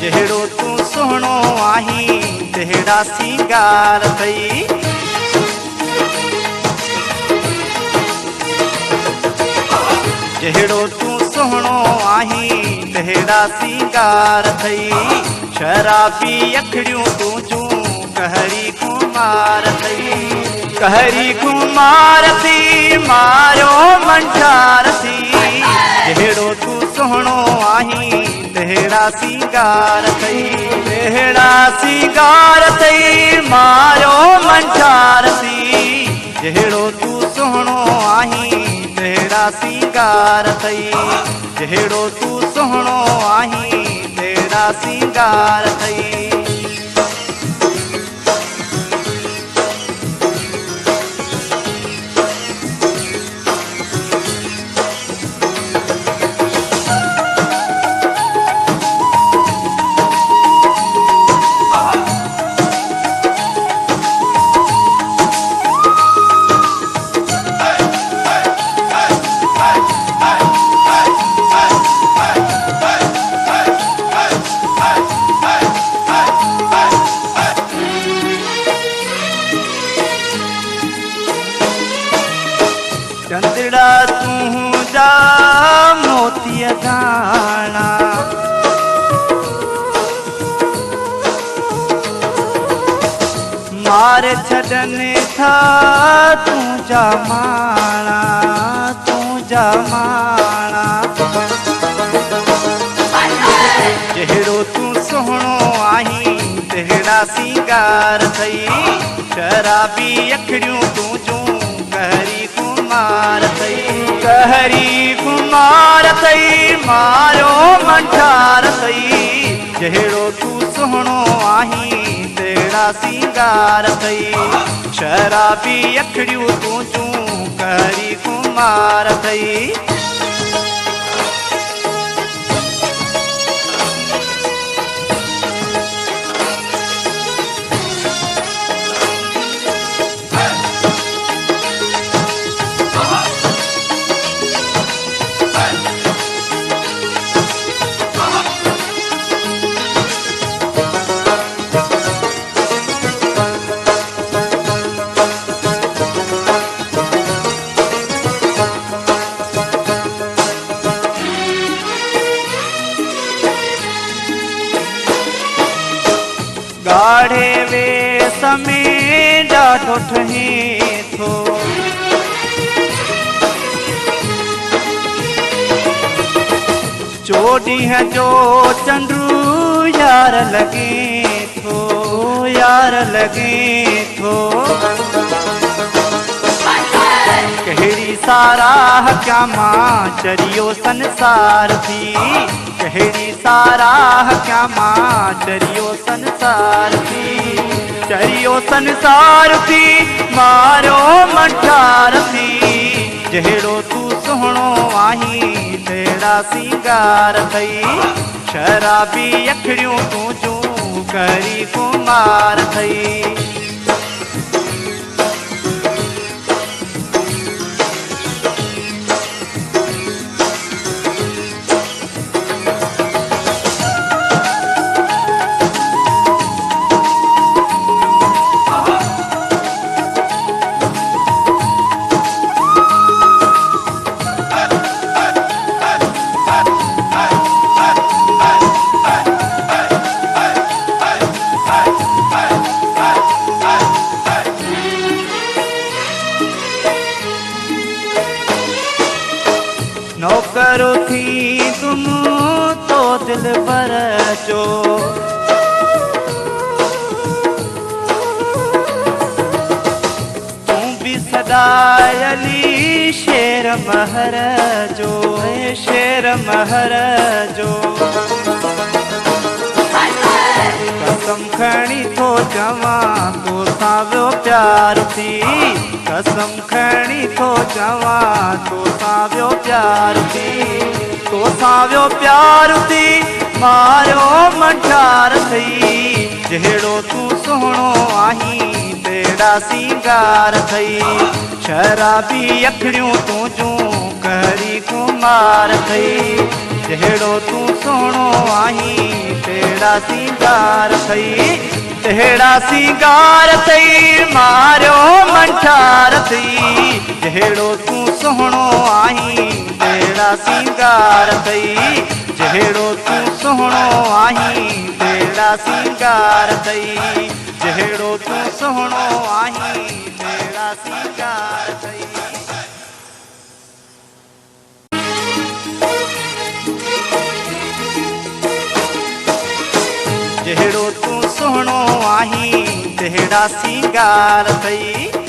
जहिड़ो तूं सुहिणो आहीं तहिड़ा सिंगार अथई। जहिड़ो तूं सुहिणो आहीं तहिड़ा सिंगार अथई। शराबी अखिड़ियूं तुंहिंजूं कहरी कुमार अथई। कहरी कुमार थी मारियो मंझार थी। जहिड़ो तूं सुहिणो आहीं तहिड़ा सिंगार अथई। तहिड़ा सिंगार अथई मारियो मंझार थी। जहिड़ो तूं सुहिणो आहीं तहिड़ा सिंगार अथई। जहिड़ो तूं सुहिणो आहीं तहिड़ा सिंगार अथई। चंदड़ा तुंहिंजा मोतीअ दाणा मार छॾनि था तुंहिंजा माणा। तुंहिंजा माणा जहिड़ो तूं सुहिणो आहीं तहिड़ा सिंगार अथई। शराबी अखिड़ियूं तुंहिंजूं कहरी कुमार अथई। कहरी कुमार अथई मारियो मंझार अथई। जहिड़ो तूं सुहिणो आहीं तहिड़ा सिंगार अथई। शराबी अखिड़ियूं तुंहिंजूं कहरी कुमार अथई। गाढ़े वेस में ॾाढो ठहे थो। चोॾींहं जो चंडू यार लॻे थो। यार लॻे थो। कहिड़ी साराह क्या मां चरियो संसार थी। कहिड़ी साराह क्या मां चरियो संसार थी। चरियो संसार थी मारियो मंझार थी। जहिड़ो तूं सुहिणो आहीं तहिड़ा सिंगार अथई। शराबी अखिड़ियूं तुंहिंजूं कहरी कुमार अथई। नौकर थी तुम तो दिल पर जो। तू भी सदायली शेर महर जो। शेर महर जो। कसम खणी थो चवां तो सावियो प्यार थी। कसम खणी थो चवां तो सावियो प्यार थी। तो सावियो प्यार थी मारियो मंझार थई। जहिड़ो तूं सुहिणो आहीं तहिड़ा सिंगार अथई। शराबी अखिड़ियूं तुंहिंजूं कहरी कुमार अथई। जहिड़ो तूं सुहिणो आहीं तहिड़ा सिंगार अथई तहिड़ा सिंगार अथई मारियो मंठार अथई जहिड़ो तूं सुहिणो आहीं तहिड़ा सिंगार अथई जहिड़ो तूं सुहिणो आहीं तहिड़ा सिंगार अथई जहिड़ो तूं सुहिणो आहीं तहिड़ा सिंगार अथई जहिड़ो तूं सुहिणो आहीं तहिड़ा सिंगार अथई